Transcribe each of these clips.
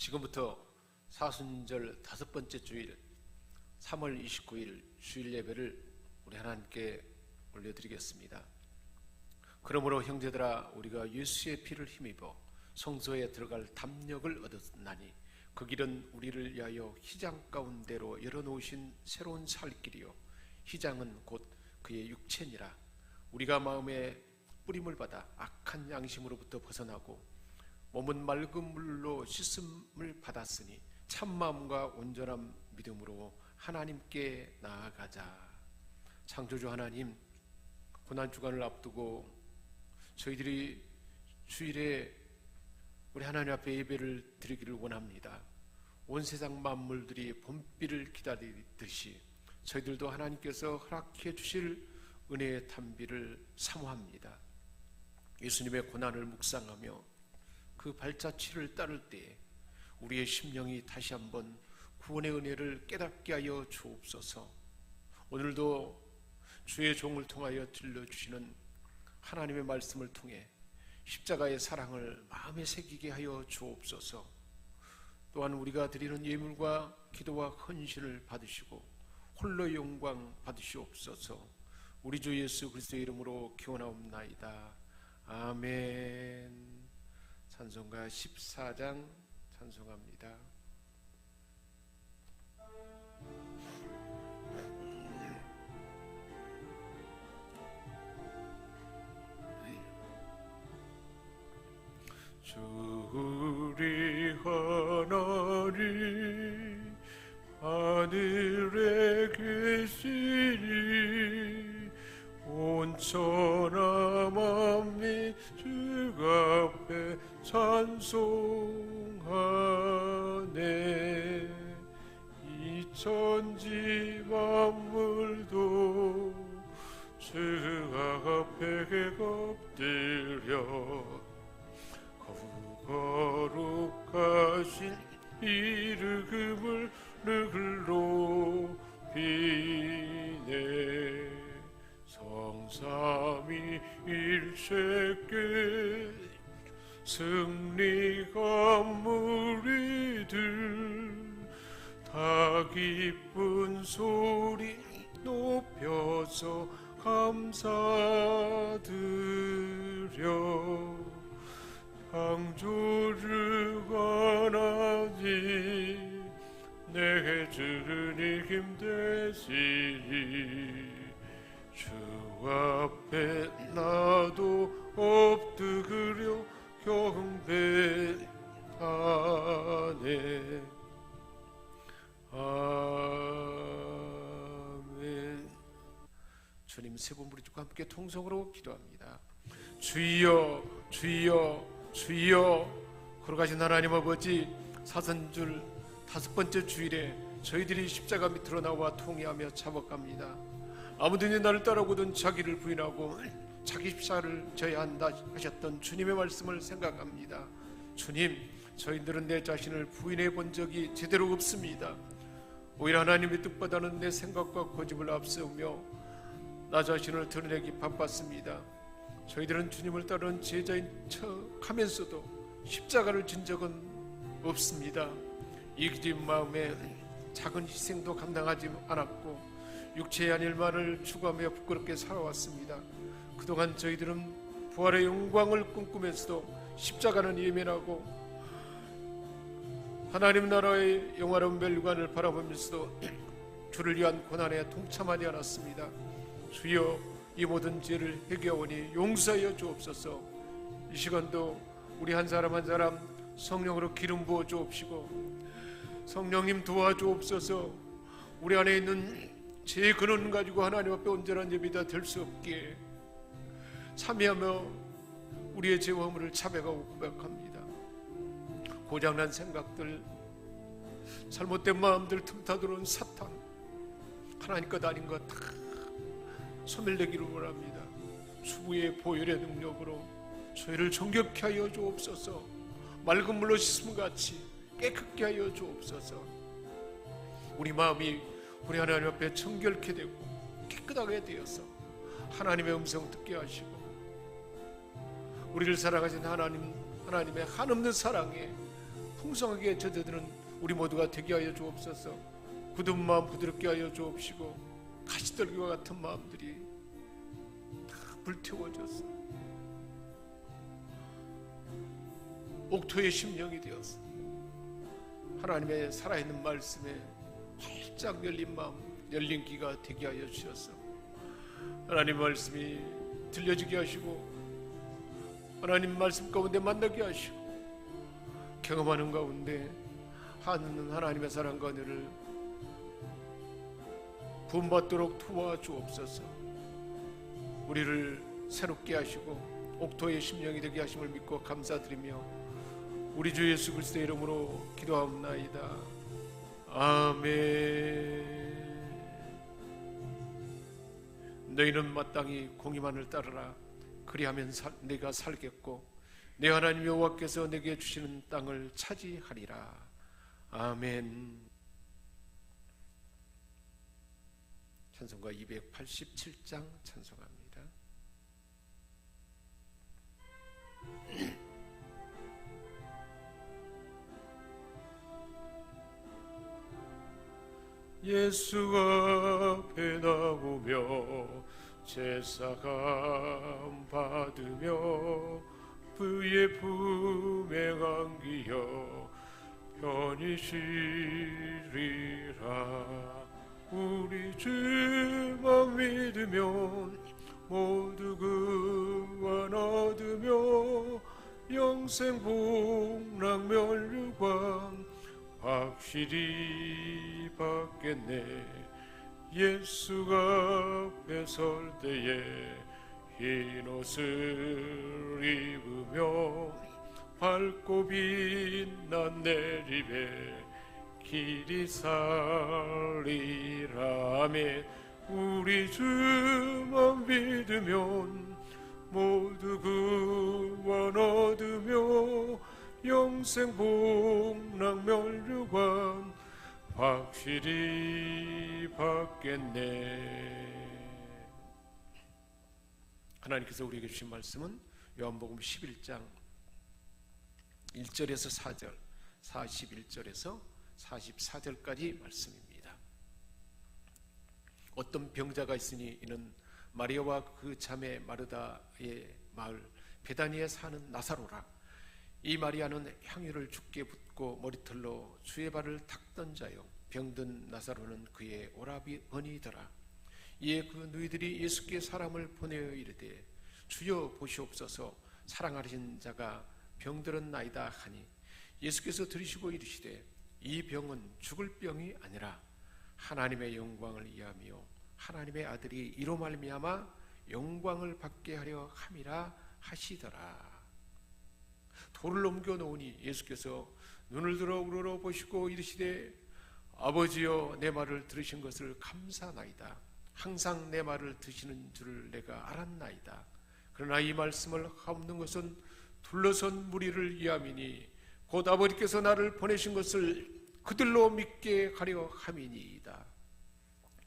지금부터 사순절 5번째 주일 3월 29일 주일 예배를 우리 하나님께 올려드리겠습니다. 그러므로 형제들아, 우리가 예수의 피를 힘입어 성소에 들어갈 담력을 얻었나니 그 길은 우리를 위하여 휘장 가운데로 열어놓으신 새로운 살 길이요, 휘장은 곧 그의 육체니라. 우리가 마음에 뿌림을 받아 악한 양심으로부터 벗어나고 몸은 맑은 물로 씻음을 받았으니 참마음과 온전한 믿음으로 하나님께 나아가자. 창조주 하나님, 고난주간을 앞두고 저희들이 주일에 우리 하나님 앞에 예배를 드리기를 원합니다. 온 세상 만물들이 봄비를 기다리듯이 저희들도 하나님께서 허락해 주실 은혜의 탄비를 사모합니다. 예수님의 고난을 묵상하며 그 발자취를 따를 때에 우리의 심령이 다시 한번 구원의 은혜를 깨닫게 하여 주옵소서. 오늘도 주의 종을 통하여 들려주시는 하나님의 말씀을 통해 십자가의 사랑을 마음에 새기게 하여 주옵소서. 또한 우리가 드리는 예물과 기도와 헌신을 받으시고 홀로 영광 받으시옵소서. 우리 주 예수 그리스도의 이름으로 기원하옵나이다. 아멘. 찬송가 14장 찬송합니다. 주리 하나님 하늘에 계시니 온천하 만민 주 앞에 찬송하네. 이 천지 만물도 주 앞에 엎드려 거룩하신 이름을 높이네. 성삼위일체께 승리한 무리들 다 기쁜 소리 높여서 감사드려. 창조주 하나님 내게 주를 힘되시니 주 앞에 나도 엎드려 경배하네. 아멘. 주님 세 분 부르짖고 함께 통성으로 기도합니다. 주여 주여 주여. 거룩하신 하나님 아버지, 사순절 5번째 주일에 저희들이 십자가 밑으로 나와 통회하며 참혹합니다. 아무든지 나를 따라오거든 자기를 부인하고 자기 십자가를 져야 한다 하셨던 주님의 말씀을 생각합니다. 주님, 저희들은 내 자신을 부인해 본 적이 제대로 없습니다. 오히려 하나님의 뜻보다는 내 생각과 고집을 앞세우며 나 자신을 드러내기 바빴습니다. 저희들은 주님을 따르는 제자인 척하면서도 십자가를 진 적은 없습니다. 이기진 마음에 작은 희생도 감당하지 않았고 육체의 한 일만을 추구하며 부끄럽게 살아왔습니다. 그동안 저희들은 부활의 영광을 꿈꾸면서도 십자가는 예면하고 하나님 나라의 영화로운 멸관을 바라보면서도 주를 위한 고난에 동참하지 않았습니다. 주여, 이 모든 죄를 회개하오니 용서하여 주옵소서. 이 시간도 우리 한 사람 한 사람 성령으로 기름 부어 주옵시고 성령님 도와주옵소서. 우리 안에 있는 죄의 근원 가지고 하나님 앞에 온전한 예비가 될 수 없게 참여하며 우리의 죄와 허물을 자백하고 고백합니다. 고장난 생각들, 잘못된 마음들 틈타 들어온 사탄, 하나님 것 아닌 것 다 소멸되기를 원합니다. 주부의 보혈의 능력으로 저희를 정결케 하여 주옵소서. 맑은 물로 씻음같이 깨끗게 하여 주옵소서. 우리 마음이 우리 하나님 앞에 정결케 되고 깨끗하게 되어서 하나님의 음성 듣게 하시고 우리를 사랑하신 하나님의 한없는 사랑에 풍성하게 젖어드는 우리 모두가 되게 하여 주옵소서. 굳은 마음 부드럽게 하여 주옵시고 가시떨기와 같은 마음들이 다 불태워져서 옥토의 심령이 되어서 하나님의 살아있는 말씀에 활짝 열린 마음, 열린 귀가 되게 하여 주셔서 하나님 말씀이 들려지게 하시고 하나님 말씀 가운데 만나게 하시고 경험하는 가운데 하는 하나님의 사랑과 은혜를 부음받도록 도와주옵소서. 우리를 새롭게 하시고 옥토의 심령이 되게 하심을 믿고 감사드리며 우리 주 예수 그리스도의 이름으로 기도하옵나이다. 아멘. 너희는 마땅히 공의만을 따르라. 그리하면 내가 살겠고 내 하나님 여호와께서 내게 주시는 땅을 차지하리라. 아멘. 찬송가 287장 찬송합니다. 예수 앞에 나오며 제사감 받으며 그의 품에 안기어 편히 쉬리라. 우리 주만 믿으면 모두 구원 얻으며 영생 복락 멸류관 확실히 받겠네. 예수 앞에 설 때에 흰 옷을 입으며 밝고 빛난 내립에 길이 살리라. 아멘. 우리 주만 믿으면 모두 구원 얻으며 영생 복락 멸류관 확실히 받겠네. 하나님께서 우리에게 주신 말씀은 요한복음 11장 1절에서 4절, 41절에서 44절까지 말씀입니다. 어떤 병자가 있으니 이는 마리아와 그 자매 마르다의 마을 베다니에 사는 나사로라. 이 마리아는 향유를 주께 붓고 머리털로 주의 발을 닦던 자요 병든 나사로는 그의 오라버니더라. 이에 그 누이들이 예수께 사람을 보내어 이르되 주여 보시옵소서 사랑하신 자가 병들었나이다 하니 예수께서 들으시고 이르시되 이 병은 죽을 병이 아니라 하나님의 영광을 위하며 하나님의 아들이 이로 말미암아 영광을 받게 하려 함이라 하시더라. 돌을 옮겨 놓으니 예수께서 눈을 들어 우러러 보시고 이르시되 아버지여 내 말을 들으신 것을 감사나이다. 항상 내 말을 드시는 줄을 내가 알았나이다. 그러나 이 말씀을 하옵는 것은 둘러선 무리를 위함이니 곧 아버지께서 나를 보내신 것을 그들로 믿게 하려 함이니이다.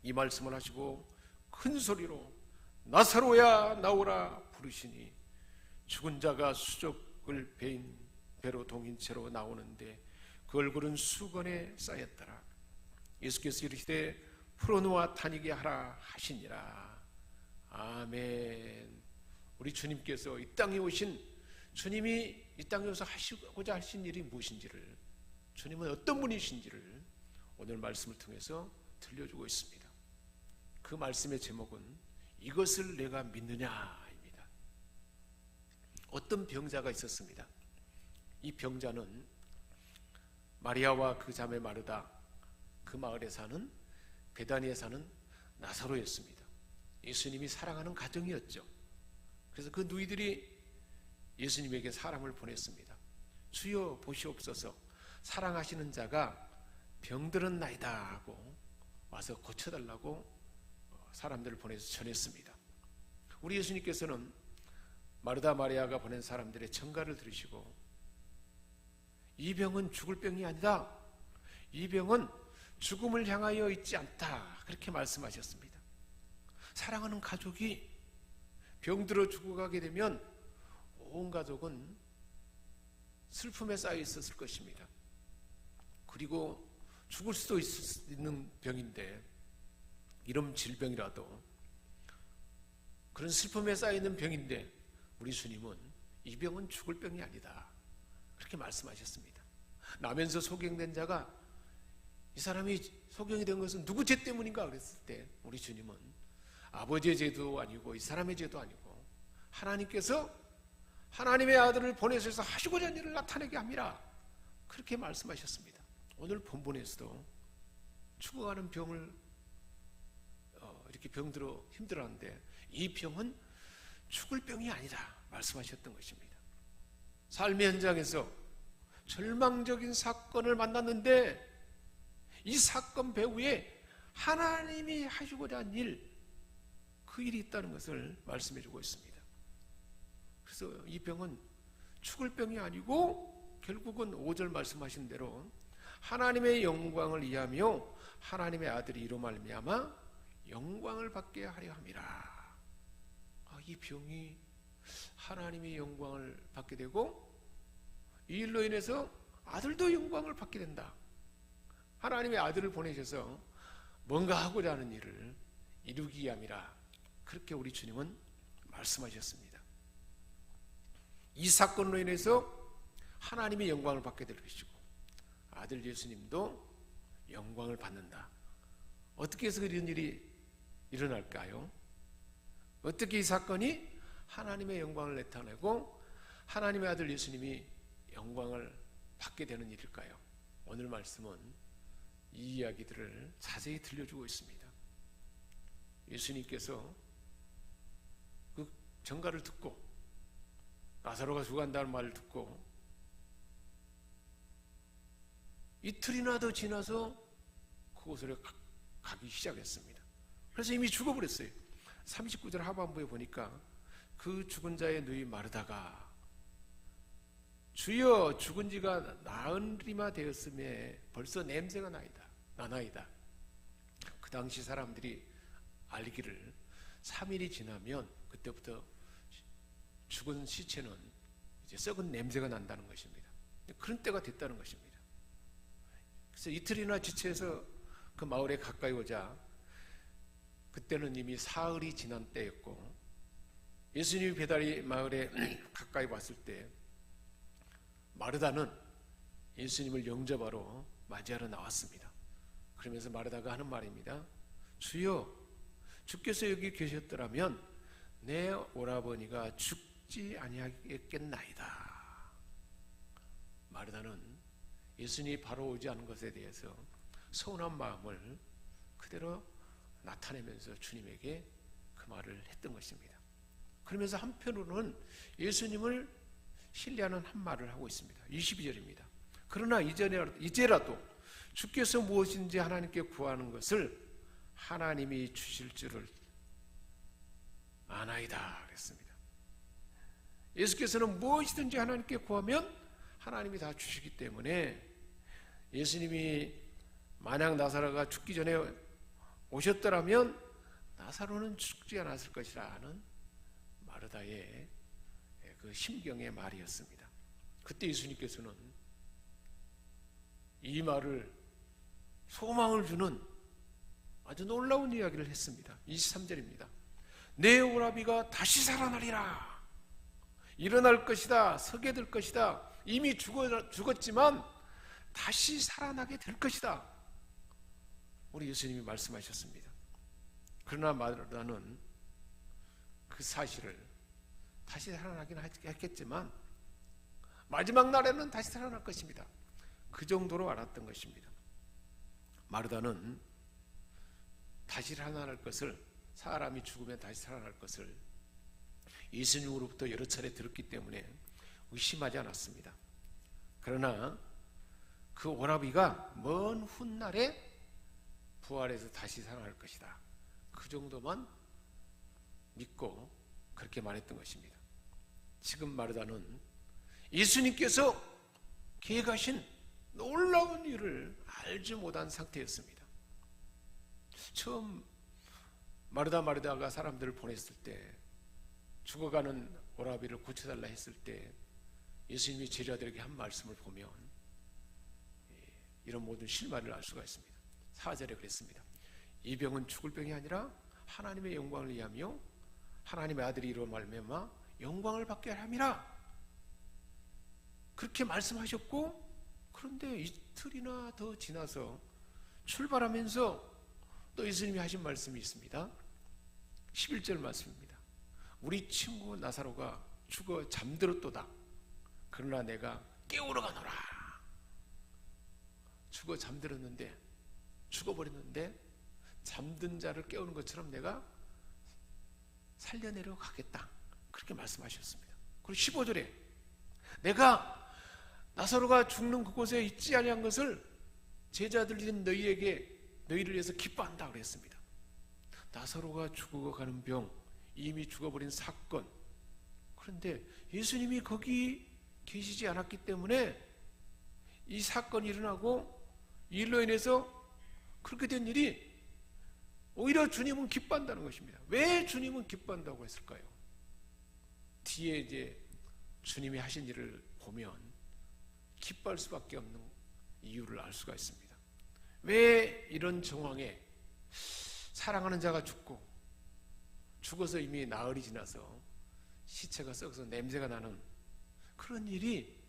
이 말씀을 하시고 큰 소리로 나사로야 나오라 부르시니 죽은 자가 수족을 베인 배로 동인 채로 나오는데 그 얼굴은 수건에 쌓였더라. 예수께서 이르시되 풀어놓아 다니게 하라 하시니라. 아멘. 우리 주님께서 이 땅에 오신 주님이 이 땅에 오셔서 하시고자 하신 일이 무엇인지를, 주님은 어떤 분이신지를 오늘 말씀을 통해서 들려주고 있습니다. 그 말씀의 제목은 이것을 내가 믿느냐입니다. 어떤 병자가 있었습니다. 이 병자는 마리아와 그 자매 마르다, 그 마을에 사는 베다니에 사는 나사로였습니다. 예수님이 사랑하는 가정이었죠. 그래서 그 누이들이 예수님에게 사람을 보냈습니다. 주여 보시옵소서 사랑하시는 자가 병들었나이다 하고 와서 고쳐달라고 사람들을 보내서 전했습니다. 우리 예수님께서는 마르다 마리아가 보낸 사람들의 청가를 들으시고 이 병은 죽을 병이 아니다, 이 병은 죽음을 향하여 있지 않다, 그렇게 말씀하셨습니다. 사랑하는 가족이 병들어 죽어가게 되면 온 가족은 슬픔에 쌓여 있었을 것입니다. 그리고 죽을 수도 있는 병인데, 이런 질병이라도, 그런 슬픔에 쌓이는 병인데 우리 주님은 이 병은 죽을 병이 아니다, 그렇게 말씀하셨습니다. 나면서 소경된 자가 이 사람이 소경이 된 것은 누구 죄 때문인가 그랬을 때 우리 주님은 아버지의 죄도 아니고 이 사람의 죄도 아니고 하나님께서 하나님의 아들을 보내셔서 하시고자 하는 일을 나타내게 함이라, 그렇게 말씀하셨습니다. 오늘 본문에서도 죽어가는 병을 이렇게 병들어 힘들어하는데 이 병은 죽을 병이 아니라 말씀하셨던 것입니다. 삶의 현장에서 절망적인 사건을 만났는데 이 사건 배후에 하나님이 하시고자 한 일, 그 일이 있다는 것을 말씀해 주고 있습니다. 그래서 이 병은 죽을 병이 아니고 결국은 5절 말씀하신 대로 하나님의 영광을 위하며 하나님의 아들이 이로 말미암아 영광을 받게 하려 함이라. 이 병이 하나님의 영광을 받게 되고 이 일로 인해서 아들도 영광을 받게 된다. 하나님의 아들을 보내셔서 뭔가 하고자 하는 일을 이루기 위함이라, 그렇게 우리 주님은 말씀하셨습니다. 이 사건으로 인해서 하나님의 영광을 받게 될 것이고 아들 예수님도 영광을 받는다. 어떻게 해서 이런 일이 일어날까요? 어떻게 이 사건이 하나님의 영광을 나타내고 하나님의 아들 예수님이 영광을 받게 되는 일일까요? 오늘 말씀은 이 이야기들을 자세히 들려주고 있습니다. 예수님께서 그 전가를 듣고 나사로가 죽어간다는 말을 듣고 이틀이나 더 지나서 그곳으로 가기 시작했습니다. 그래서 이미 죽어버렸어요. 39절 하반부에 보니까 그 죽은 자의 누이 마르다가 주여 죽은 지가 나흘이나 되었음에 벌써 냄새가 나나이다. 그 당시 사람들이 알기를 3일이 지나면 그때부터 죽은 시체는 이제 썩은 냄새가 난다는 것입니다. 그런 때가 됐다는 것입니다. 그래서 이틀이나 지체해서 그 마을에 가까이 오자 그때는 이미 사흘이 지난 때였고 예수님이 배달이 마을에 가까이 왔을 때 마르다는 예수님을 영접하러 맞이하러 나왔습니다. 그러면서 마르다가 하는 말입니다. 주여, 주께서 여기 계셨더라면 내 오라버니가 죽지 아니하겠나이다. 마르다는 예수님이 바로 오지 않은 것에 대해서 서운한 마음을 그대로 나타내면서 주님에게 그 말을 했던 것입니다. 그러면서 한편으로는 예수님을 신뢰하는 한 말을 하고 있습니다. 22절입니다. 그러나 이제라도 주께서 무엇인지 하나님께 구하는 것을 하나님이 주실 줄을 아나이다 그랬습니다. 예수께서는 무엇이든지 하나님께 구하면 하나님이 다 주시기 때문에 예수님이 만약 나사로가 죽기 전에 오셨더라면 나사로는 죽지 않았을 것이라는 마르다의 그 심경의 말이었습니다. 그때 예수님께서는 이 말을 소망을 주는 아주 놀라운 이야기를 했습니다. 23절입니다. 내 오라비가 다시 살아나리라. 일어날 것이다. 서게 될 것이다. 이미 죽었지만 다시 살아나게 될 것이다. 우리 예수님이 말씀하셨습니다. 그러나 마르다는 그 사실을 다시 살아나긴 했겠지만 마지막 날에는 다시 살아날 것입니다. 그 정도로 알았던 것입니다. 마르다는 다시 살아날 것을, 사람이 죽으면 다시 살아날 것을 예수님으로부터 여러 차례 들었기 때문에 의심하지 않았습니다. 그러나 그 오라비가 먼 훗날에 부활해서 다시 살아날 것이다. 그 정도만 믿고 그렇게 말했던 것입니다. 지금 마르다는 예수님께서 계획하신 놀라운 일을 알지 못한 상태였습니다. 처음 마르다가 사람들을 보냈을 때, 죽어가는 오라비를 고쳐달라 했을 때 예수님이 제자들에게 한 말씀을 보면 이런 모든 실마리를 알 수가 있습니다. 4절에 그랬습니다. 이 병은 죽을 병이 아니라 하나님의 영광을 위하며 하나님의 아들이 이로 말미암아 영광을 받게 함이라. 그렇게 말씀하셨고, 그런데 이틀이나 더 지나서 출발하면서 또 예수님이 하신 말씀이 있습니다. 11절 말씀입니다. 우리 친구 나사로가 죽어 잠들었도다. 그러나 내가 깨우러 가노라. 죽어 잠들었는데, 죽어버렸는데 잠든 자를 깨우는 것처럼 내가 살려내려 가겠다. 그렇게 말씀하셨습니다. 그리고 15절에 내가 나사로가 죽는 그곳에 있지 아니한 것을 제자들인 너희를 위해서 기뻐한다 그랬습니다. 나사로가 죽어가는 병, 이미 죽어버린 사건, 그런데 예수님이 거기 계시지 않았기 때문에 이 사건이 일어나고 일로 인해서 그렇게 된 일이 오히려 주님은 기뻐한다는 것입니다. 왜 주님은 기뻐한다고 했을까요? 뒤에 이제 주님이 하신 일을 보면 기뻐할 수밖에 없는 이유를 알 수가 있습니다. 왜 이런 정황에 사랑하는 자가 죽어서 이미 나흘이 지나서 시체가 썩어서 냄새가 나는 그런 일이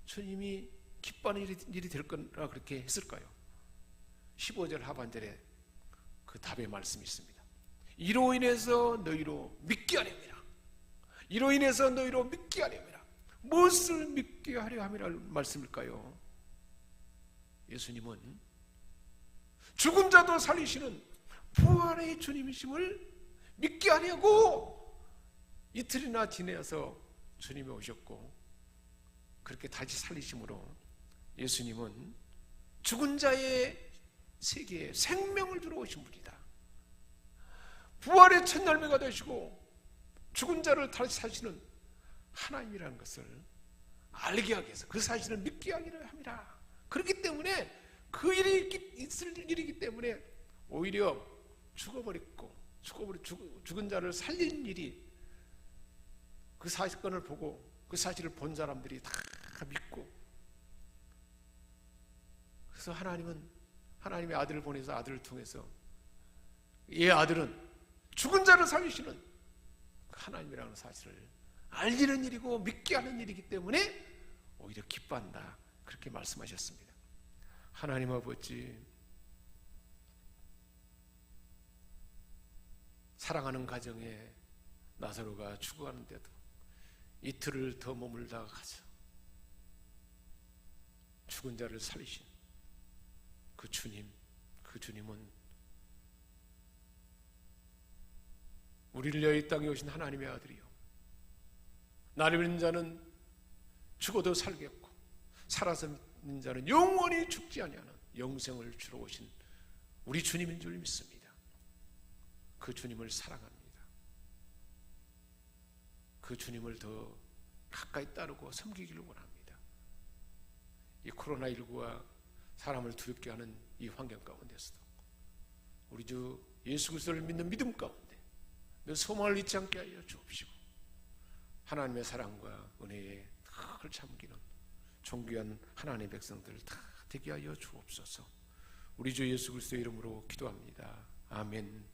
주님이 기뻐하는 일이 될 거라 그렇게 했을까요? 15절 하반절에 그 답의 말씀이 있습니다. 이로 인해서 너희로 믿게 하렵니다. 이로 인해서 너희로 믿게 하렵니다. 무엇을 믿게 하려 함이라는 말씀일까요? 예수님은 죽은 자도 살리시는 부활의 주님이심을 믿게 하려고 이틀이나 지내서 주님이 오셨고, 그렇게 다시 살리심으로 예수님은 죽은 자의 세계에 생명을 주러 오신 분이다. 부활의 첫 열매가 되시고 죽은 자를 다시 사시는 하나님이라는 것을 알게 하기 위해서 그 사실을 믿게 하기를 합니다. 그렇기 때문에 그 일이 있을 일이기 때문에 오히려 죽은 자를 살린 일이, 그 사건을 보고 그 사실을 본 사람들이 다 믿고, 그래서 하나님은 하나님의 아들을 보내서 아들을 통해서 이 아들은 죽은 자를 살리시는 하나님이라는 사실을 알리는 일이고 믿게 하는 일이기 때문에 오히려 기뻐한다. 그렇게 말씀하셨습니다. 하나님 아버지, 사랑하는 가정에 나사로가 죽어가는데도 이틀을 더 머물다가 가서 죽은 자를 살리신 그 주님은 우리를 위하여 이 땅에 오신 하나님의 아들이요, 나를 믿는 자는 죽어도 살겠고 살아서 믿는 자는 영원히 죽지 아니하는 영생을 주러 오신 우리 주님인 줄 믿습니다. 그 주님을 사랑합니다. 그 주님을 더 가까이 따르고 섬기기를 원합니다. 이 코로나19가 사람을 두렵게 하는 이 환경 가운데서도 우리 주 예수 그리스도를 믿는 믿음 가운데 늘 소망을 잊지 않게 하여 주옵시고, 하나님의 사랑과 은혜에 늘 참기는 존귀한 하나님의 백성들 다 되게 하여 주옵소서. 우리 주 예수 그리스도의 이름으로 기도합니다. 아멘.